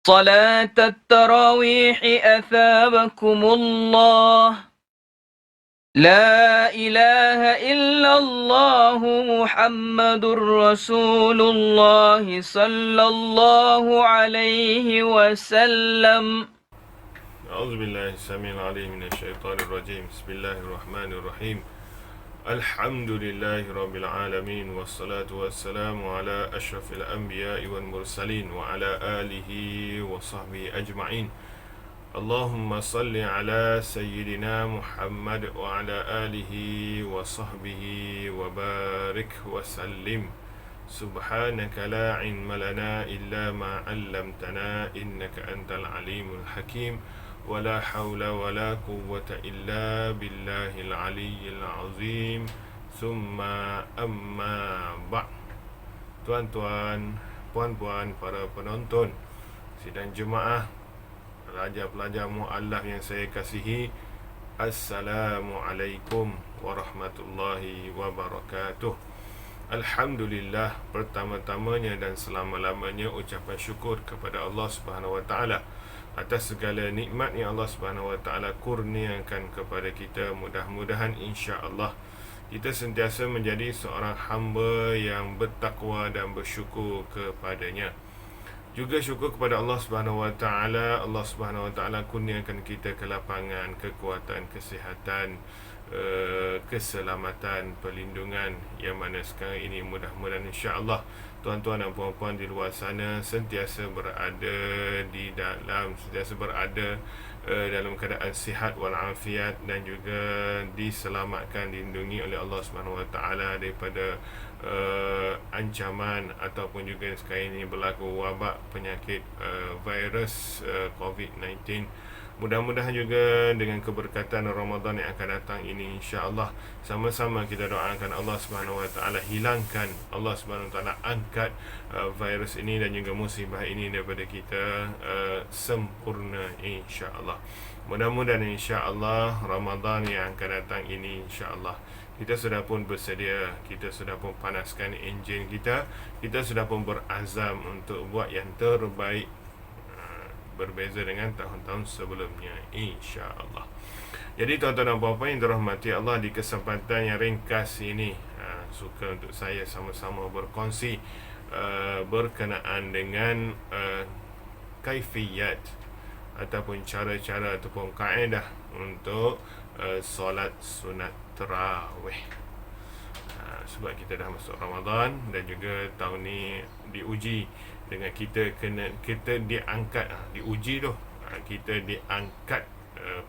صلاة التراويح أثابكم الله. لا إله إلا الله محمد رسول الله صلى الله عليه وسلم. أعوذ بالله السميع العليم من الشيطان الرجيم. بسم الله الرحمن الرحيم. الحمد لله رب العالمين، والصلاة والسلام على أشرف الأنبياء والمرسلين وعلى آله وصحبه أجمعين. اللهم صل على سيدنا محمد وعلى آله وصحبه وبارك وسلم. سبحانك لا علم لنا إلا ما علمتنا إنك أنت العليم الحكيم. ولا حول ولا قوة إلا بالله العلي العظيم. ثم أما بعد. Tuan-tuan, puan-puan, para penonton sidang jemaah, pelajar-pelajar mu'allaf yang saya kasihi, Assalamualaikum warahmatullahi wabarakatuh. Alhamdulillah, pertama-tamanya dan selama-lamanya ucapan syukur kepada Allah Subhanahu Wa Taala atas segala nikmat yang Allah Subhanahu Wa Taala kurniakan kepada kita. Mudah-mudahan insya-Allah kita sentiasa menjadi seorang hamba yang bertakwa dan bersyukur kepadanya. Juga syukur kepada Allah Subhanahu Wa Taala. Allah Subhanahu Wa Taala kurniakan kita kelapangan, kekuatan, kesihatan, keselamatan, perlindungan, yang mana sekarang ini mudah-mudahan insya-Allah tuan-tuan dan puan-puan di luar sana sentiasa berada dalam keadaan sihat walafiat, dan juga diselamatkan, dilindungi oleh Allah Subhanahu Wa Taala daripada ancaman ataupun juga sekarang ini berlaku wabak penyakit virus COVID-19. Mudah-mudahan juga dengan keberkatan Ramadan yang akan datang ini, insya-Allah sama-sama kita doakan Allah Subhanahu Wa Taala hilangkan, Allah Subhanahu Wa Taala angkat virus ini dan juga musibah ini daripada kita sempurna, insya-Allah. Mudah-mudahan insya-Allah Ramadan yang akan datang ini, insya-Allah kita sudah pun bersedia, kita sudah pun panaskan enjin kita, kita sudah pun berazam untuk buat yang terbaik, berbeza dengan tahun-tahun sebelumnya, insya-Allah. Jadi tuan-tuan dan puan-puan yang dirahmati Allah, di kesempatan yang ringkas ini suka untuk saya sama-sama berkongsi berkenaan dengan kaifiyat ataupun cara-cara ataupun kaedah untuk solat sunat tarawih. Sebab kita dah masuk Ramadan dan juga tahun ni diuji dengan kita diangkat, diuji tu, kita diangkat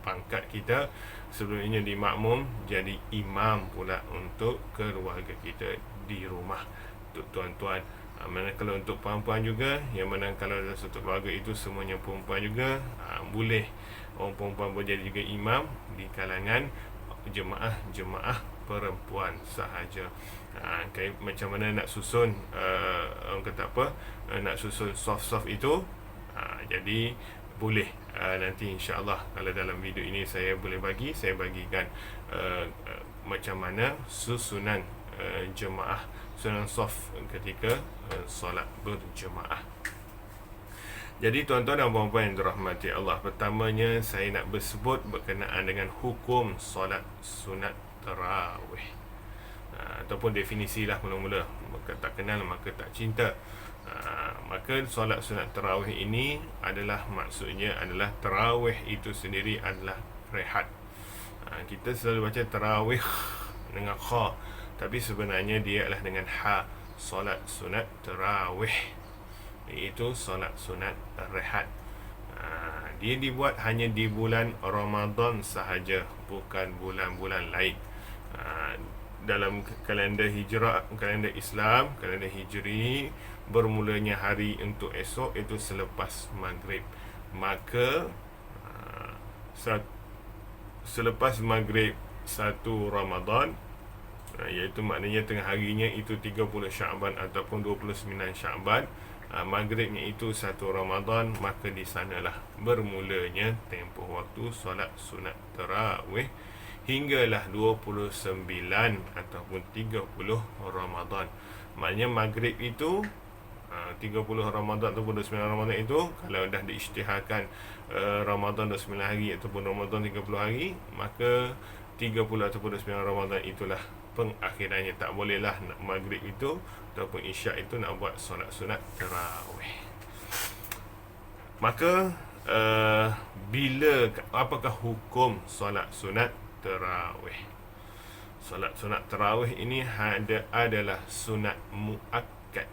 pangkat kita sebelumnya di makmum jadi imam pula untuk keluarga kita di rumah. Untuk tuan-tuan, manakala untuk puan-puan juga, yang mana kalau dalam satu keluarga itu semuanya perempuan juga, boleh orang perempuan boleh jadi juga imam di kalangan jemaah perempuan sahaja. Macam mana nak susun orang kata apa, nak susun soft itu, jadi boleh nanti insya-Allah kalau dalam video ini saya bagikan macam mana susunan jemaah, susunan soft ketika solat berjemaah. Jadi tuan-tuan dan puan-puan yang dirahmati Allah, pertamanya saya nak bersebut berkenaan dengan hukum solat sunat tarawih, ataupun definisilah mula-mula. Maka tak kenal maka tak cinta. Maka solat sunat tarawih ini adalah, maksudnya adalah tarawih itu sendiri adalah rehat. Kita selalu baca tarawih dengan kha, tapi sebenarnya dia adalah dengan ha. Solat sunat tarawih, iaitu solat sunat rehat. Dia dibuat hanya di bulan Ramadan sahaja, bukan bulan-bulan lain. Dalam kalender hijrah, kalender Islam, kalender hijri, bermulanya hari untuk esok itu selepas maghrib. Maka selepas maghrib 1 Ramadan, iaitu maknanya tengah harinya itu 30 Syaban ataupun 29 Syaban, maghribnya itu 1 Ramadan, maka di sanalah bermulanya tempoh waktu solat sunat tarawih hinggalah 29 ataupun 30 Ramadan. Maknanya maghrib itu 30 Ramadan ataupun 29 Ramadan itu, kalau dah diisytiharkan Ramadan 29 hari ataupun Ramadan 30 hari, maka 30 ataupun 29 Ramadan itulah pengakhirannya. Tak bolehlah nak maghrib itu ataupun isyak itu nak buat solat sunat tarawih. Maka apakah hukum solat sunat tarawih? Solat sunat tarawih ini adalah sunat muakkad,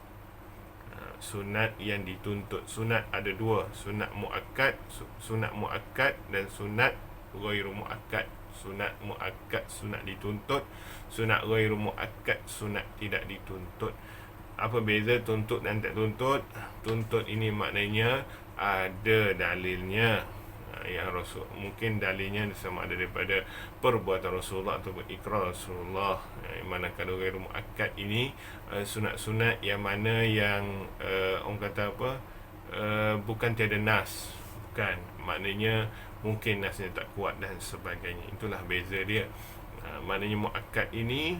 sunat yang dituntut. Sunat ada dua, sunat muakkad dan sunat ghairu muakkad. Sunat muakkad sunat dituntut, sunat ghairu muakkad sunat tidak dituntut. Apa beza tuntut dan tak tuntut? Tuntut ini maknanya ada dalilnya, yang Rasul, mungkin dalilnya sama ada daripada perbuatan Rasulullah ataupun ikrar Rasulullah. Manakala ghairu muakkad ini sunat-sunat yang mana yang orang kata apa, bukan tiada nas, bukan, maknanya mungkin nasnya tak kuat dan sebagainya. Itulah beza dia. Maknanya muakkad ini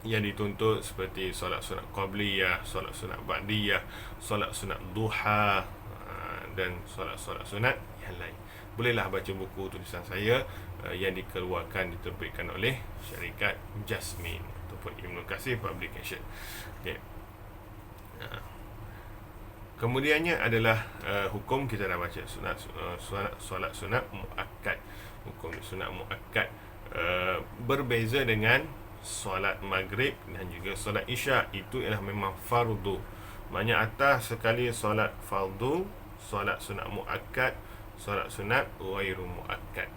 yang dituntut seperti solat sunat qabliyah, solat sunat ba'diyah, solat sunat duha, dan solat-solat sunat yang lain. Bolehlah baca buku tulisan saya yang dikeluarkan, diterbitkan oleh syarikat Jasmine ataupun Ibnu Katsir Publication. Okay. Kemudiannya adalah hukum, kita dah baca solat sunat muakkad. Hukum sunat muakkad berbeza dengan solat maghrib dan juga solat isyak. Itu ialah memang fardu. Maknanya atas sekali solat fardu, solat sunat muakkad, solat sunat ghairu muakkad.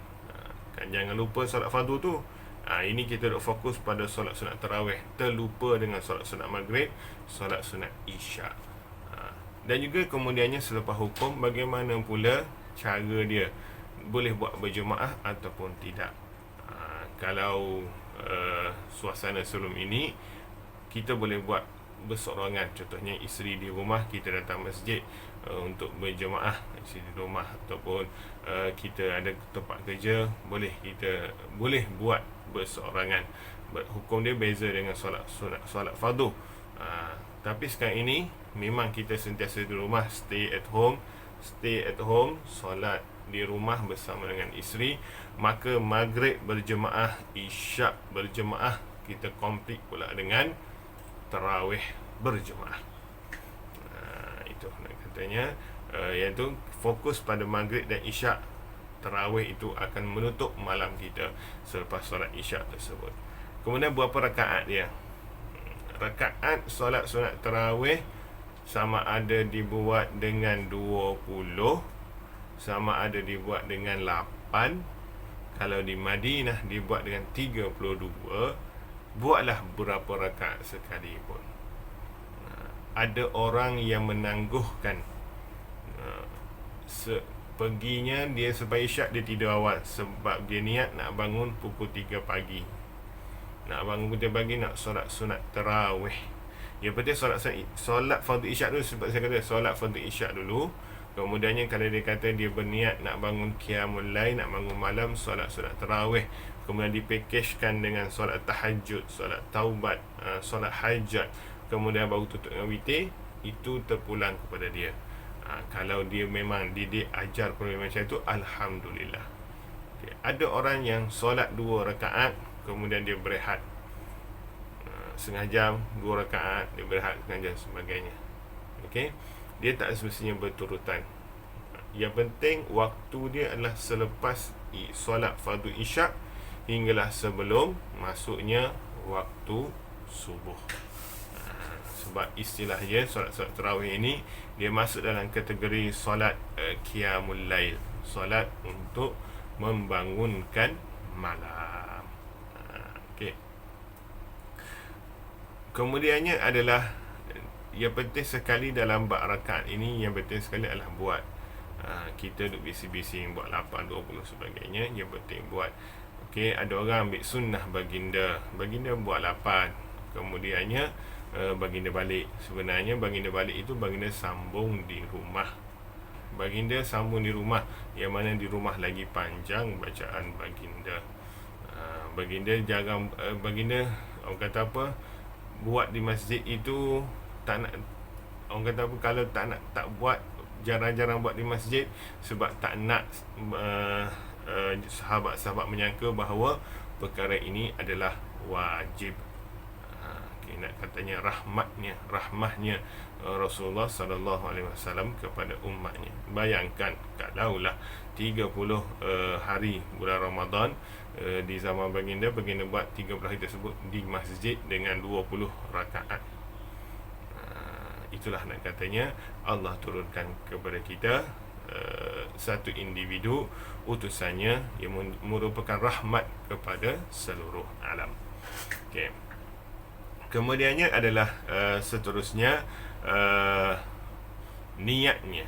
Kan jangan lupa solat fardu tu. Ini kita duk fokus pada solat sunat tarawih, terlupa dengan solat sunat maghrib, solat sunat isyak. Dan juga kemudiannya selepas hukum, bagaimana pula cara dia, boleh buat berjemaah ataupun tidak. Kalau suasana sebelum ini, kita boleh buat bersorangan. Contohnya isteri di rumah, kita datang masjid untuk berjemaah isteri di rumah, ataupun kita ada tempat kerja, kita boleh buat bersorangan. Hukum dia beza dengan solat fardu. Tapi sekarang ini memang kita sentiasa di rumah, stay at home, solat di rumah bersama dengan isteri. Maka maghrib berjemaah, isyak berjemaah, kita komplit pula dengan tarawih berjemaah. Itu katanya, iaitu fokus pada maghrib dan isyak. Tarawih itu akan menutup malam kita selepas solat isyak tersebut. Kemudian berapa rakaat dia? Rakaat solat sunat tarawih sama ada dibuat dengan 20, sama ada dibuat dengan 8. Kalau di Madinah dibuat dengan 32. Buatlah berapa rakaat sekalipun. Ada orang yang menangguhkan, perginya dia sebab isyak dia tidur awal, sebab dia niat nak bangun pukul 3 pagi. Nak bangun pukul 3 pagi, nak solat sunat tarawih. Yang penting solat fardu isyak dulu. Sebab saya kata solat fardu isyak dulu, kemudiannya kalau dia kata dia berniat nak bangun qiyamul lail, nak bangun malam, solat sunat tarawih, kemudian dipakejkan dengan solat tahajud, solat taubat, solat hajat, kemudian baru tutup dengan witir, itu terpulang kepada dia. Kalau dia memang didik ajar perlu macam itu, alhamdulillah. Okay. Ada orang yang solat 2 rakaat, kemudian dia berehat setengah jam, 2 rakaat, dia berehat setengah jam, sebagainya. Okey, dia tak semestinya berturutan. Yang penting waktu dia adalah selepas solat fardu isyak hinggalah sebelum masuknya waktu subuh. Sebab istilahnya solat tarawih ini, dia masuk dalam kategori solat qiyamul lail, solat untuk membangunkan malam. Okey. Kemudiannya adalah, yang penting sekali dalam bab rakaat ini, yang penting sekali adalah buat. Kita duduk bising-bising buat 8, 20 sebagainya, yang penting buat. Okey, ada orang ambil sunnah baginda buat 8. Kemudiannya baginda balik. Sebenarnya baginda balik itu baginda sambung di rumah. Baginda sambung di rumah, yang mana di rumah lagi panjang bacaan baginda. Baginda jarang, baginda orang kata apa, buat di masjid itu tak nak orang kata apa, kalau tak buat, jarang-jarang buat di masjid sebab tak nak sahabat-sahabat menyangka bahawa perkara ini adalah wajib. Okay, nak katanya rahmahnya Rasulullah sallallahu alaihi wasallam kepada umatnya. Bayangkan kalaulah 30 hari bulan Ramadan di zaman baginda buat 30 hari tersebut di masjid dengan 20 rakaat. Itulah nak katanya Allah turunkan kepada kita satu individu utusannya yang merupakan rahmat kepada seluruh alam. Okey. Kemudiannya adalah seterusnya niatnya.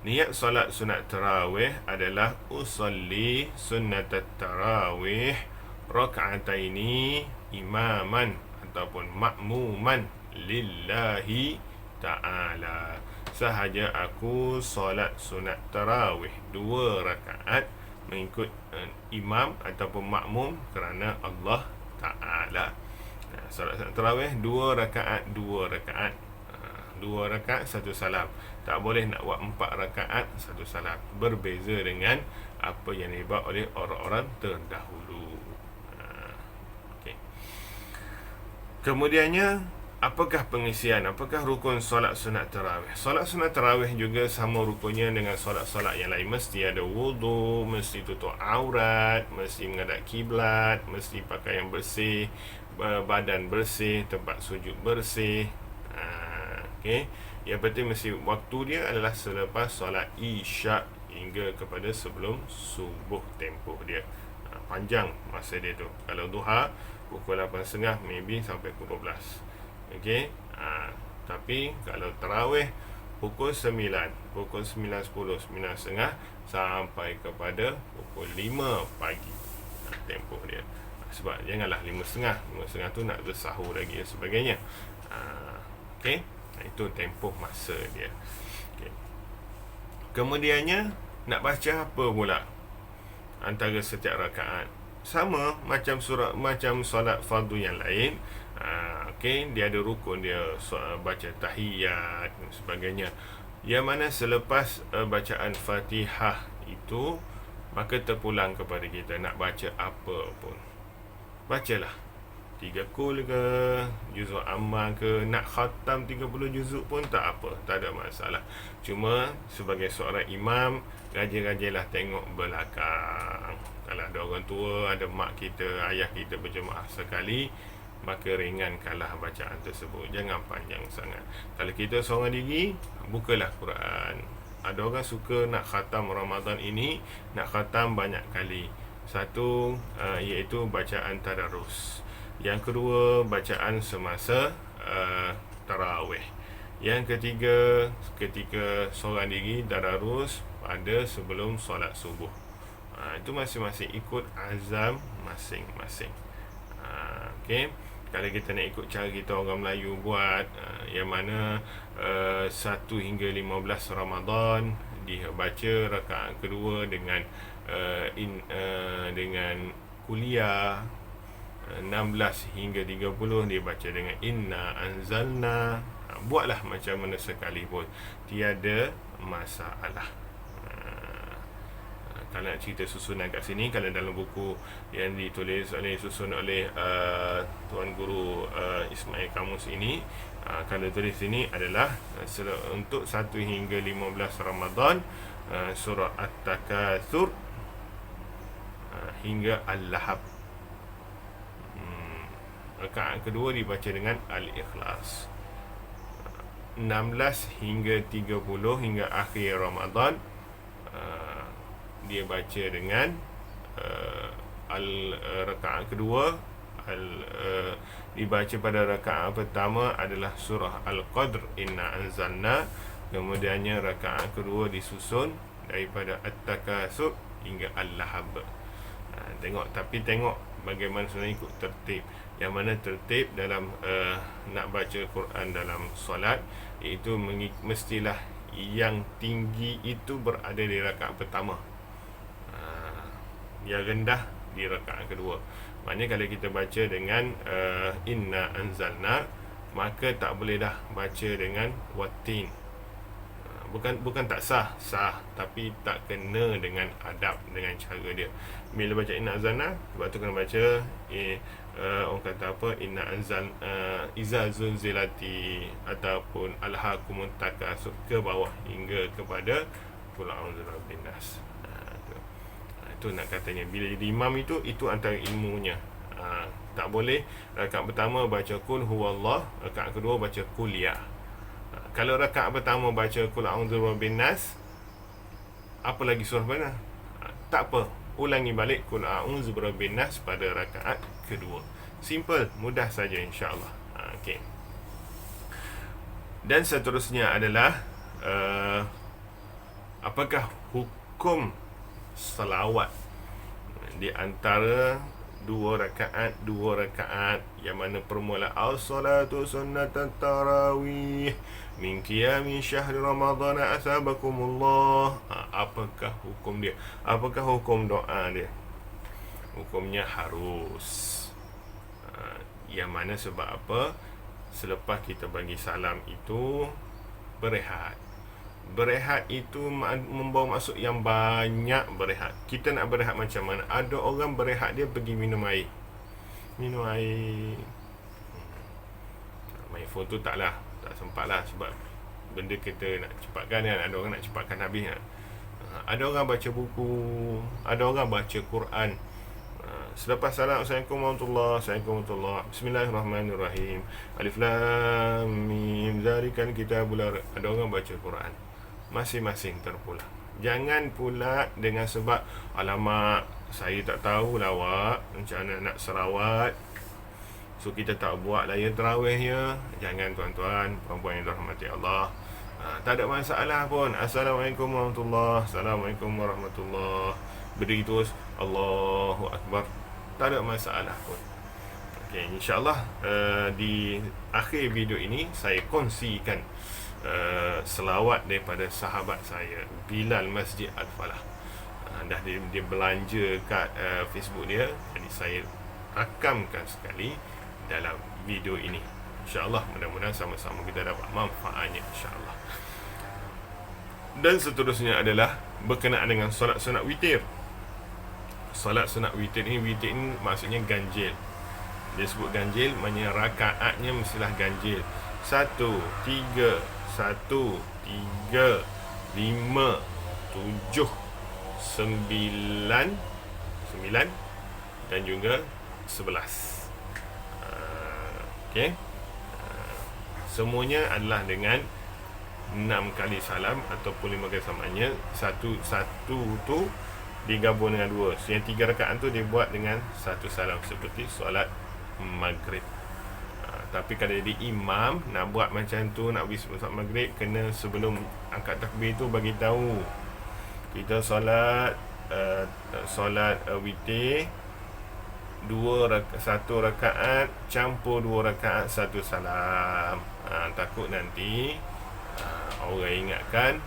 Niat solat sunat tarawih adalah usolli sunnat tarawih raka'ataini imaman ataupun makmuman lillahi ta'ala. Sahaja aku solat sunat tarawih 2 rakaat mengikut imam ataupun makmum kerana Allah Ta'ala. Solat sunat tarawih 2 rakaat 2 rakaat 2 rakaat 1 salam. Tak boleh nak buat 4 rakaat 1 salam. Berbeza dengan apa yang dibuat oleh orang-orang terdahulu. Okay. Kemudiannya, apakah pengisian? Apakah rukun solat sunat tarawih? Solat sunat tarawih juga sama rukunnya dengan solat-solat yang lain. Mesti ada wudu, mesti tutup aurat, mesti menghadap kiblat, mesti pakai yang bersih, badan bersih, tempat sujud bersih. Okay. Yang penting mesti waktu dia adalah selepas solat isyak hingga kepada sebelum subuh tempoh dia. Panjang masa dia tu. Kalau duha pukul 8.30 maybe sampai pukul 12. Okey. Tapi kalau tarawih pukul 9, pukul 9.10, 9.30 sampai kepada pukul 5 pagi. Tempoh dia. Sebab janganlah 5.30. 5.30 tu nak bersahur lagi dan sebagainya. Okey. Itu tempoh masa dia. Okay. Kemudiannya nak baca apa pula antara setiap rakaat? Sama macam solat fardu yang lain. Okay, dia ada rukun dia, baca tahiyat dan sebagainya. Yang mana selepas bacaan Fatihah itu, maka terpulang kepada kita nak baca apa pun. Bacalah 3 kul ke, juzuk amma ke, nak khatam 30 juzuk pun tak apa, tak ada masalah. Cuma sebagai seorang imam, rajin-rajinlah tengok belakang. Kalau ada orang tua, ada mak kita, ayah kita berjemaah sekali, maka ringankanlah bacaan tersebut. Jangan panjang sangat. Kalau kita seorang diri, bukalah Quran. Ada orang suka nak khatam Ramadan ini, nak khatam banyak kali. Satu, iaitu bacaan tadarus. Yang kedua, bacaan semasa tarawih. Yang ketiga, ketika seorang diri tadarus pada sebelum solat subuh. Itu masing-masing ikut azam masing-masing. Okay. Kalau kita nak ikut cara kita orang Melayu buat, yang mana 1 hingga 15 Ramadan dia baca rakaat kedua dengan kuliah. 16 hingga 30 dia baca dengan inna anzalna. Buatlah macam mana sekalipun, tiada masalah. Kalau nak cerita susunan kat sini, kalau dalam buku yang ditulis susun oleh Tuan Guru Ismail Kamus ini, kalau tulis sini adalah untuk 1 hingga 15 Ramadan, surah At-Takatsur hingga Al-Lahab. Rakaat kedua dibaca dengan Al-Ikhlas. 16 hingga 30 hingga akhir Ramadan, dia baca dengan rakaat kedua dibaca pada rakaat pertama adalah surah Al-Qadr inna anzalna. Kemudiannya rakaat kedua disusun daripada At-Takatsur hingga Al-Lahab. Tengok bagaimana sebenarnya ikut tertib. Yang mana tertib dalam nak baca Quran dalam solat, iaitu mestilah yang tinggi itu berada di rakaat pertama, yang rendah di rakaat kedua. Maknanya kalau kita baca dengan inna anzalna, maka tak boleh dah baca dengan watin. Bukan tak sah, tapi tak kena dengan adab, dengan cara dia. Bila baca inna anzalna, sebab tu kena baca orang kata apa, inna anzal iza zulzilati ataupun alhaqumut takasur ke bawah hingga kepada qul a'udzu birabbin nas. Itu nak katanya bila jadi imam itu antara ilmunya. Tak boleh rakaat pertama baca qul huwallah, rakaat kedua baca qul ya. Kalau rakaat pertama baca qul a'udzu birabbin nas, apa lagi surah mana? Tak apa, ulangi balik qul a'udzu birabbin nas pada rakaat kedua. Simple, mudah saja insya-Allah. Okey. Dan seterusnya adalah apakah hukum selawat di antara dua rakaat yang mana permulaan as-salatu sunnatut tarawih min qiyami syahri ramadhan asabakumullah. Apakah hukum dia? Apakah hukum doa dia? Hukumnya harus. Yang mana sebab apa? Selepas kita bagi salam itu berehat. Berehat itu membawa maksud yang banyak. Berehat, kita nak berehat macam mana? Ada orang berehat dia pergi minum air. Main phone tu tak sempat lah, sebab benda kita nak cepatkan kan. Ada orang nak cepatkan habis kan? Ada orang baca buku, ada orang baca Quran. Selepas salam, Assalamualaikum warahmatullahi wabarakatuh, Bismillahirrahmanirrahim, Alif Lam Mim, Zalikal Kitabul La Raib. Ada orang baca Quran. Masing-masing terpulang. Jangan pula dengan sebab alamak, saya tak tahu lawak macam mana nak selawat, so kita tak buat lah ya terawihnya. Jangan tuan-tuan, puan-puan yang dirahmati Allah. Tak ada masalah pun. Assalamualaikum warahmatullahi, Assalamualaikum warahmatullahi, berdiri terus Allahu Akbar, tak ada masalah pun. Okay, insyaAllah di akhir video ini saya kongsikan selawat daripada sahabat saya, Bilal Masjid Al-Falah. Dah dia belanja kat Facebook dia, jadi saya rakamkan sekali dalam video ini. InsyaAllah mudah-mudahan sama-sama kita dapat manfaatnya, insyaAllah. Dan seterusnya adalah berkenaan dengan solat sunat witir. Solat sunat witir ini maksudnya ganjil. Dia sebut ganjil, maknanya rakaatnya mestilah ganjil. 1, 3, 1, 3, 5, 7, 9 dan juga 11. Okey. Semuanya adalah dengan 6 kali salam ataupun 5 kali salamnya. Satu tu digabung dengan 2. So, yang 3 rakaat tu dibuat dengan 1 salam seperti solat maghrib. Tapi kalau jadi imam nak buat macam tu, nak pergi solat maghrib, kena sebelum angkat takbir tu bagi tahu kita solat witir 1 rakaat campur 2 rakaat 1 salam. Takut nanti orang ingatkan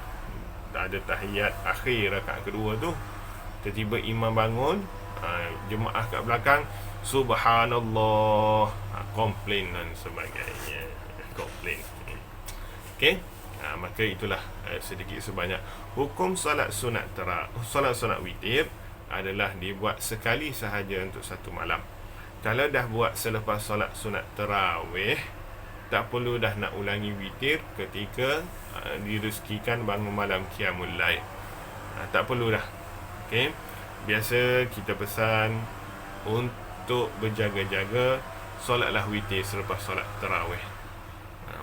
ada tahiyat akhir rakaat kedua tu, tiba-tiba imam bangun, jemaah kat belakang subhanallah, komplain dan sebagainya, komplain. Okey, maka itulah sedikit sebanyak hukum solat sunat solat sunat witir adalah dibuat sekali sahaja untuk satu malam. Kalau dah buat selepas solat sunat tarawih, tak perlu dah nak ulangi witir ketika direzekikan bangun malam qiyamul lail. Tak perlu dah. Okey, biasa kita pesan untuk berjaga-jaga solatlah witir selepas solat tarawih.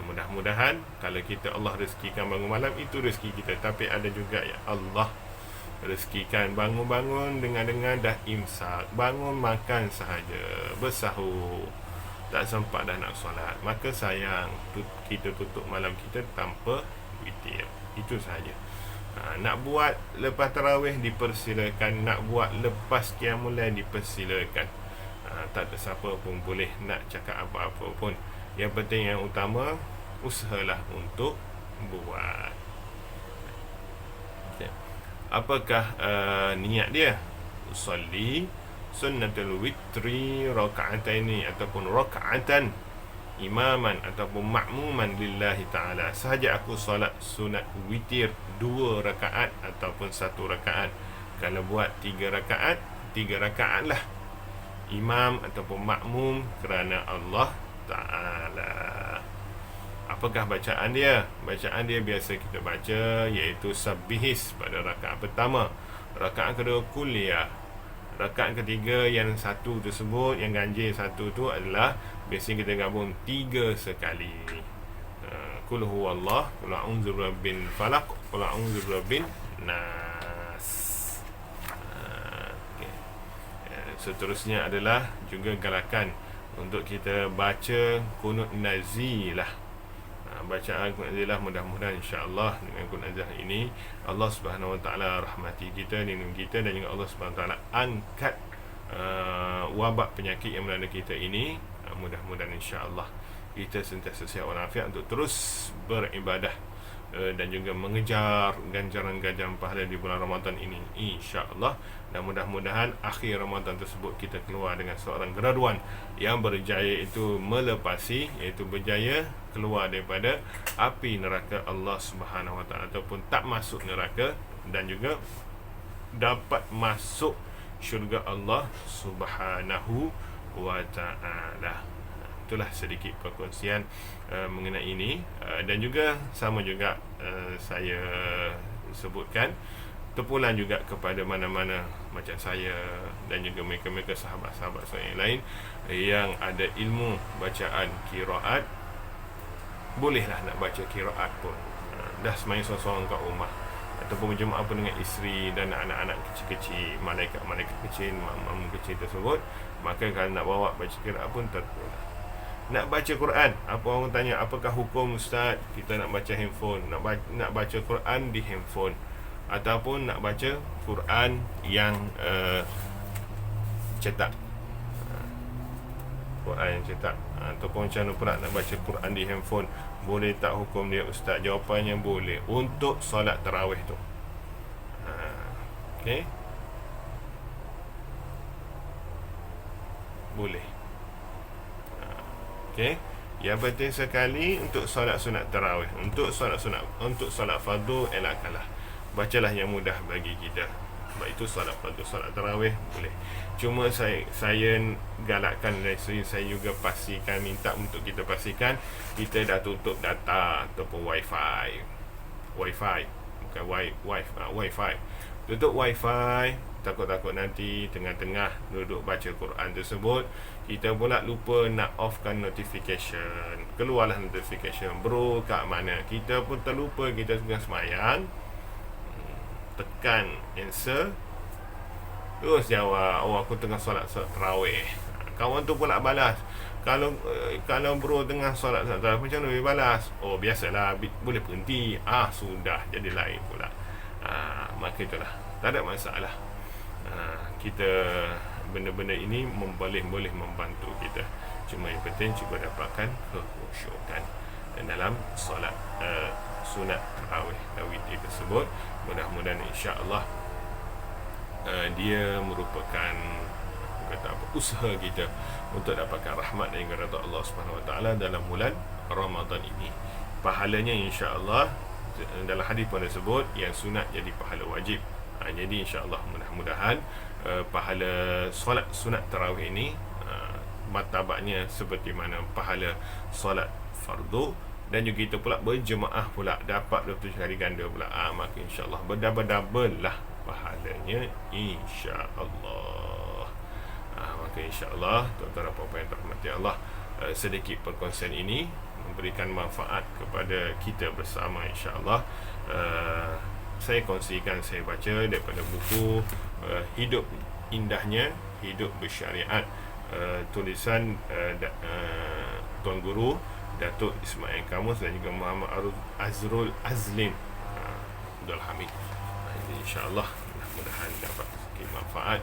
Mudah-mudahan kalau kita Allah rezekikan bangun malam, itu rezeki kita. Tapi ada juga ya Allah rezekikan bangun-bangun dengan dah imsak, bangun makan sahaja, bersahur, tak sempat dah nak solat, maka sayang kita tutup malam kita tanpa witir. Itu sahaja. Nak buat lepas tarawih dipersilakan, nak buat lepas qiyamul lail dipersilakan. Tak ada siapa pun boleh nak cakap apa-apa pun. Yang penting, yang utama, usahalah untuk buat. Okay. Apakah niat dia? Usalli sunnatul witri raka'ataini ataupun raka'atan imaman ataupun makmuman lillahi ta'ala. Sahaja aku solat sunat witir 2 rakaat ataupun 1 rakaat. Kalau buat 3 rakaat, 3 rakaat lah imam ataupun makmum kerana Allah Ta'ala. Apakah bacaan dia? Bacaan dia biasa kita baca iaitu Sabbihis pada rakaat pertama. Rakaat kedua Kuliah. Rakaat ketiga yang satu tersebut, yang ganjil satu tu adalah biasanya kita gabung 3 sekali. Qul huwallah, qul a'udzu birabbin falaq, qul a'udzu birabbin nas. Okay. Seterusnya adalah juga galakan untuk kita baca kunut nazilah. Bacaan kunut nazilah, mudah-mudahan insya-Allah dengan kunut nazilah ini Allah Subhanahu Wa Taala rahmati kita, lindungi kita, dan juga Allah Subhanahu Wa Taala angkat wabak penyakit yang melanda kita ini. Mudah-mudahan insya-Allah kita sentiasa sihat walafiat untuk terus beribadah dan juga mengejar ganjaran-ganjaran pahala di bulan Ramadan ini insya-Allah. Dan mudah-mudahan akhir Ramadan tersebut kita keluar dengan seorang graduan yang berjaya, itu melepasi, iaitu berjaya keluar daripada api neraka Allah Subhanahu Wa Taala, ataupun tak masuk neraka dan juga dapat masuk syurga Allah Subhanahu Wa Taala. Itulah sedikit perkongsian mengenai ini, dan juga sama juga saya sebutkan terpulang juga kepada mana-mana macam saya dan juga mereka-mereka sahabat-sahabat saya yang lain yang ada ilmu bacaan qiraat, bolehlah nak baca qiraat pun. Dah semayang seorang-seorang kat rumah ataupun berjemaah pun dengan isteri dan anak-anak kecil-kecil, malaikat-malaikat kecil, mak-mak kecil tersebut, maka kalau nak bawa baca qiraat pun terpulang. Nak baca Quran, apa orang tanya, apakah hukum ustaz kita nak baca handphone, nak baca Quran di handphone, ataupun nak baca Quran yang cetak, Quran yang cetak, ataupun macam mana pula nak baca Quran di handphone, boleh tak hukum dia ustaz? Jawapannya boleh untuk solat tarawih tu. Okey, boleh. Okey, yang penting sekali untuk solat sunat tarawih, untuk solat sunat, untuk solat fardu elakkanlah bacalah yang mudah bagi kita. Sebab itu solat fardu, solat tarawih boleh. Cuma saya galakkan, dan saya juga pastikan, minta untuk kita pastikan kita dah tutup data ataupun wifi, bukan wifi. Tutup wifi, takut-takut nanti tengah-tengah duduk baca Quran tersebut kita pula lupa nak offkan notification, keluarlah notification, bro kat mana, kita pun terlupa, kita tengah semayang, tekan answer, terus jawab, oh aku tengah solat tarawih. Kawan tu pula balas, kalau bro tengah solat tarawih, macam mana boleh balas? Oh biasalah, boleh berhenti. Sudah jadi lain pula. Maka itulah, tak ada masalah. Kita benda-benda ini boleh membantu kita. Cuma yang penting cuba dapatkan kekhusyukan dalam solat sunat tarawih witir tersebut. Mudah-mudahan insya-Allah dia merupakan usaha kita untuk dapatkan rahmat dan redha Allah Subhanahu Wa Taala dalam bulan Ramadan ini. Pahalanya insya-Allah dalam hadis pun disebut yang sunat jadi pahala wajib. Jadi insya-Allah mudah-mudahan pahala solat sunat tarawih ini martabatnya seperti mana pahala solat fardu, dan juga kita pula berjemaah pula dapat 27 kali ganda pula. Maka insya-Allah berdouble-double lah pahalanya insya-Allah. Maka insya-Allah tuan-tuan dan puan-puan yang dirahmati Allah, sedikit perkongsian ini memberikan manfaat kepada kita bersama insya-Allah. Saya kongsikan, saya baca daripada buku Hidup Indahnya Hidup Bersyariat, tulisan Tuan Guru Datuk Ismail Kamus dan juga Muhammad Azrul Azlim Abdul Hamid. Jadi insya-Allah mudah-mudahan dapat sedikit manfaat.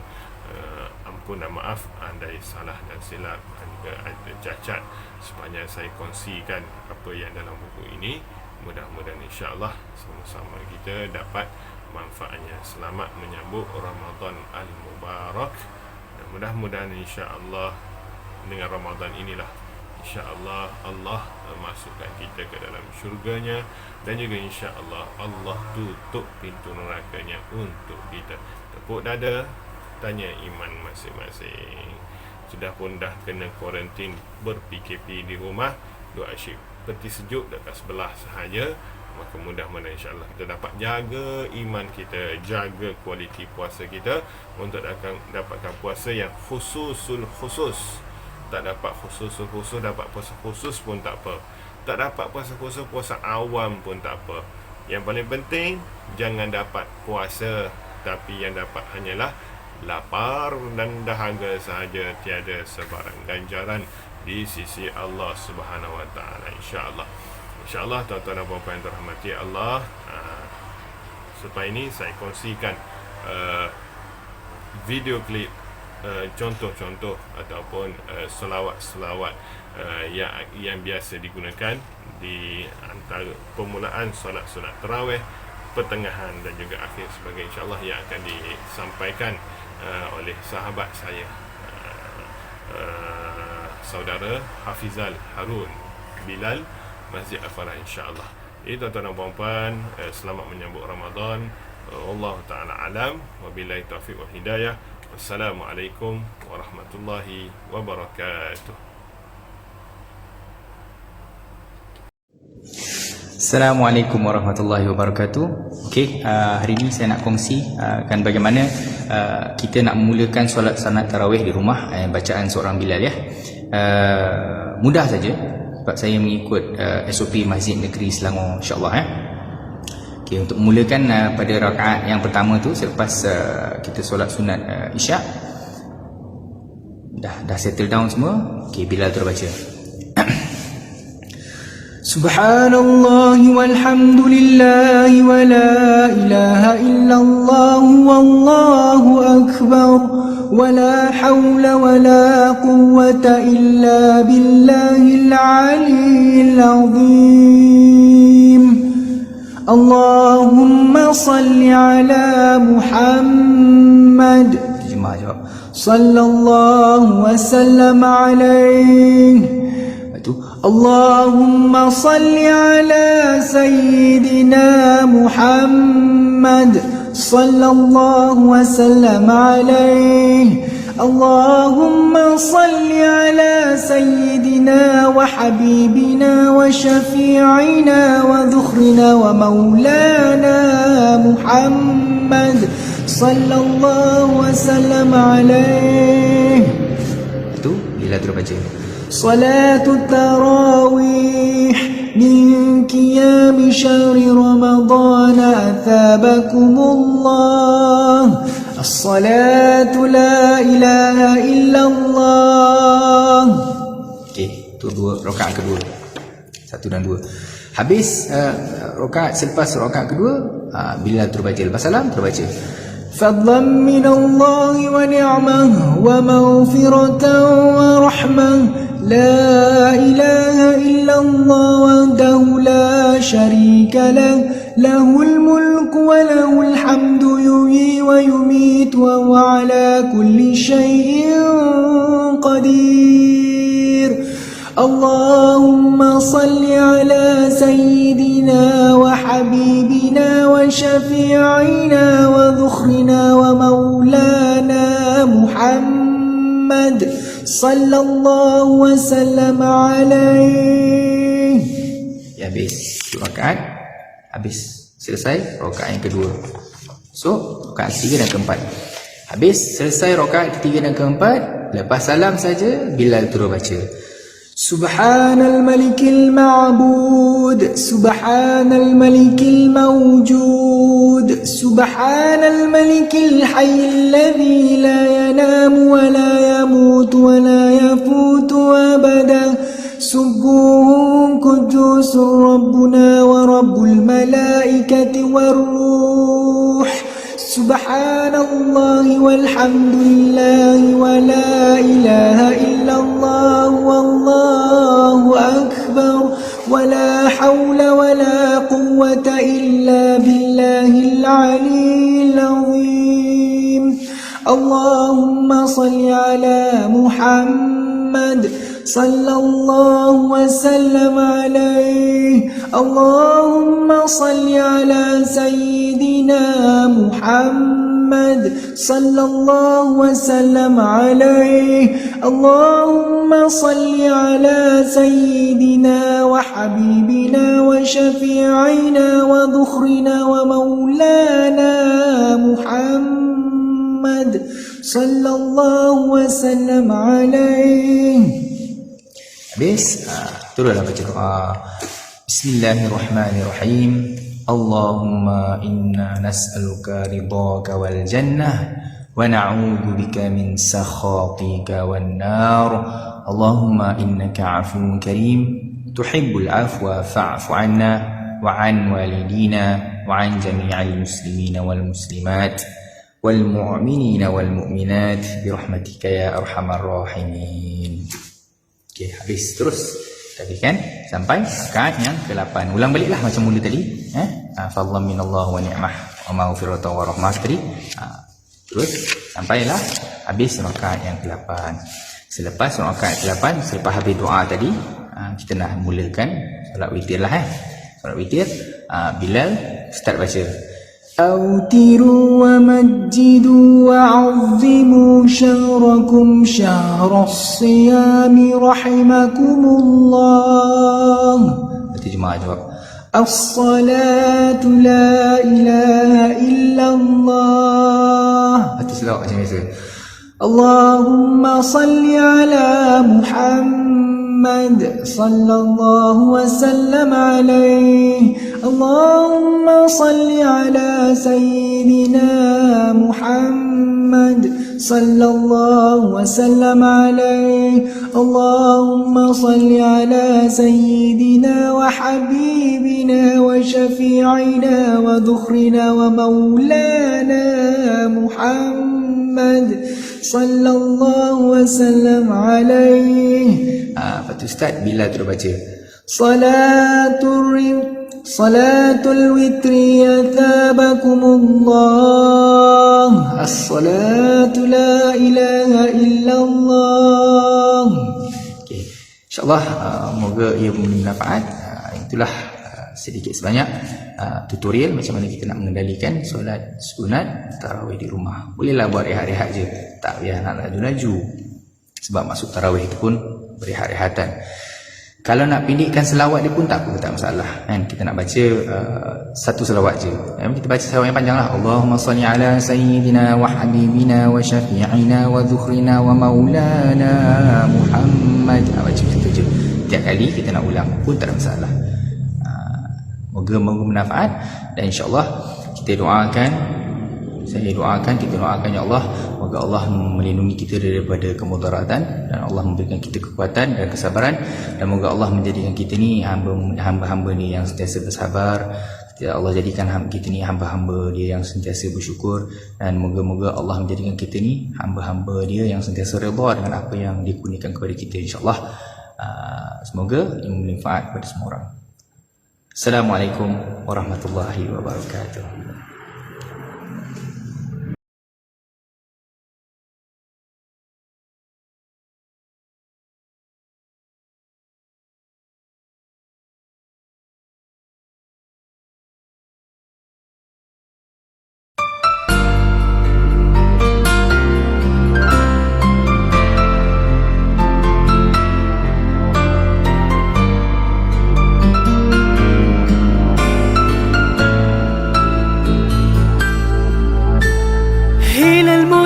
Ampun dan maaf andai salah dan silap dan juga ada cacat sepanjang saya kongsikan apa yang dalam buku ini. Mudah-mudahan insya-Allah sama-sama kita dapat manfaatnya. Selamat menyambut Ramadan Al-Mubarak. Dan mudah-mudahan insya-Allah dengan Ramadan inilah insya-Allah Allah masukkan kita ke dalam syurganya, dan juga insya-Allah Allah tutup pintu nerakanya untuk kita. Tepuk dada, tanya iman masing-masing. Sudah pun dah kena kuarantin ber-PKP di rumah, doa asyik peti sejuk dekat sebelah sahaja, maka mudah-mudahan insya-Allah kita dapat jaga iman kita, jaga kualiti puasa kita untuk dapatkan puasa yang khususul khusus. Tak dapat khususul khusus, dapat puasa khusus pun tak apa. Tak dapat puasa khusus, puasa awam pun tak apa. Yang paling penting jangan dapat puasa, tapi yang dapat hanyalah lapar dan dahaga sahaja, tiada sebarang ganjaran di sisi Allah Subhanahu Wa Taala, insya-Allah. Insya-Allah tuan-tuan dan puan-puan yang terhormati Allah, selepas ini saya kongsikan video klip contoh-contoh ataupun selawat-selawat yang biasa digunakan di antara permulaan solat sunat tarawih, pertengahan dan juga akhir sebagai insya-Allah yang akan disampaikan oleh sahabat saya, saudara Hafizal Harun Bilal, Masjid Al-Farah, insya-Allah. Tuan-tuan dan puan-puan, selamat menyambut Ramadan. Allah Ta'ala alam. Wabillahi taufiq wal hidayah. Wassalamualaikum warahmatullahi wabarakatuh. Assalamualaikum warahmatullahi wabarakatuh. Okey, hari ini saya nak kongsi kan bagaimana kita nak memulakan solat sunat tarawih di rumah, bacaan seorang Bilal ya. Mudah saja sebab saya mengikut SOP Masjid Negeri Selangor, insya-Allah ya. Okey, untuk memulakan pada rakaat yang pertama tu selepas kita solat sunat Isyak, dah settle down semua. Okey, Bilal terbaca. Subhanallah walhamdulillah wa la ilaha illallah wallahu akbar wa la hawla wa la quwwata illa billahil aliyyil azim. Allahumma salli ala Muhammad, terjemah jawab, sallallahu wasallam alaihi. Allahumma salli ala Sayyidina Muhammad sallallahu wasallam alaihi. Allahumma salli ala Sayyidina wa Habibina wa Syafi'ina wa Dhukhrina wa Maulana Muhammad sallallahu wasallam alaihi. Itu bila terbaca صلاة التراويح من قيام شهر رمضان أثابكم الله. الصلاة لا إله إلا الله. Okey, itu dua rakaat kedua, 1 dan 2. Habis rakaat, selepas rakaat kedua bila terbaca lepas salam terbaca فضلا من الله ونعمه ومغفرة ورحمة لا إله إلا الله وحده لا شريك له له الملك وله الحمد يحيي ويميت وهو على كل شيء قدير. اللهم صل على سيدنا وحبيبنا وشفيعنا وذخرنا ومولانا محمد صلى الله وسلم عليه. Ya, habis 2 rakaat, habis selesai rakaat yang kedua. So rakaat ketiga dan keempat. Habis selesai rakaat ketiga dan keempat, lepas salam saja Bilal terus baca سبحان الملك المعبود سبحان الملك الموجود سبحان الملك الحي الذي لا ينام ولا يموت ولا يفوت أبدا سبوح قدوس ربنا ورب الملائكة والروح سبحان الله والحمد لله ولا إله إلا الله والله أكبر ولا حول ولا قوة إلا بالله العلي العظيم. اللهم صل على محمد صلى الله وسلم عليه اللهم صل على سيدنا محمد صلى الله وسلم عليه اللهم صل على سيدنا وحبيبنا وشفيعنا وذخرنا ومولانا محمد صلى الله وسلم عليه. Habis, turunlah baca doa. Bismillahirrahmanirrahim. Allahumma inna nas'aluka ridhaka wal jannah wa na'udzu bika min sakhatika wan nar. Allahumma innaka 'afuwun karim tuhibbul 'afwa fa'fu 'anna wa 'an walidina wa 'an jami'il muslimina wal muslimat wal mu'minina wal mu'minat bi rahmatika ya arhamar rahimin. Okey, habis terus tadi kan sampai rakaat yang ke-8. Ulang baliklah macam mula tadi, fadlan minallah wa ni'mah wa maghfiratan wa rahmah tadi. Terus sampailah habis rakaat yang ke-8. Selepas rakaat ke-8, selepas habis doa tadi, kita nak mulakan solat witir lah. Solat witir, Bilal start baca. أوتروا ومجدوا وعظموا شهركم شهر الصيام رحمكم الله. Terjemah jawab. الصلاة لا إله إلا الله. Atas selawat macam biasa. اللهم صل على محمد صلى الله وسلم عليه اللهم صل على سيدنا محمد صلى الله وسلم عليه اللهم صل على سيدنا وحبيبنا وشفيعنا وذخرنا ومولانا محمد صلى الله وسلم عليه. Lepas tu Ustaz bila terus baca صلاة الوتر يثابكم الله الصلاة لا إله إلا الله. Okay. InsyaAllah moga ia memberi manfaat. Itulah sedikit sebanyak tutorial macam mana kita nak mengendalikan solat sunat tarawih di rumah. Bolehlah buat rehat-rehat je, tak payah nak laju-laju, sebab masuk tarawih itu pun berehat-rehatan. Kalau nak pendekkan selawat dia pun tak apa, tak masalah kan. Kita nak baca satu selawat je, kita baca selawat yang panjang lah. Allahumma salli ala sayyidina wa habibina wa syafi'ina wa dhukhrina wa maulana Muhammad. Baca macam tu je. Tiap kali kita nak ulang pun tak ada masalah. Moga bermanfaat. Dan insyaAllah kita doakan, saya doakan, kita doakan ya Allah, moga Allah melindungi kita daripada kemudaratan, dan Allah memberikan kita kekuatan dan kesabaran, dan moga Allah menjadikan kita ni hamba-hamba ni yang sentiasa bersabar. Ya Allah, jadikan kita ni hamba-hamba dia yang sentiasa bersyukur, dan moga-moga Allah menjadikan kita ni hamba-hamba dia yang sentiasa redha dengan apa yang dikurniakan kepada kita insya-Allah. Semoga ia bermanfaat kepada semua orang. Assalamualaikum warahmatullahi wabarakatuh.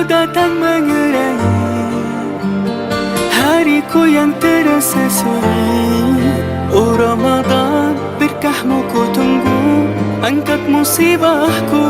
Datang mengerangi hariku yang terasa sunyi. Oh Ramadan, berkahmu ku tunggu, angkat musibahku.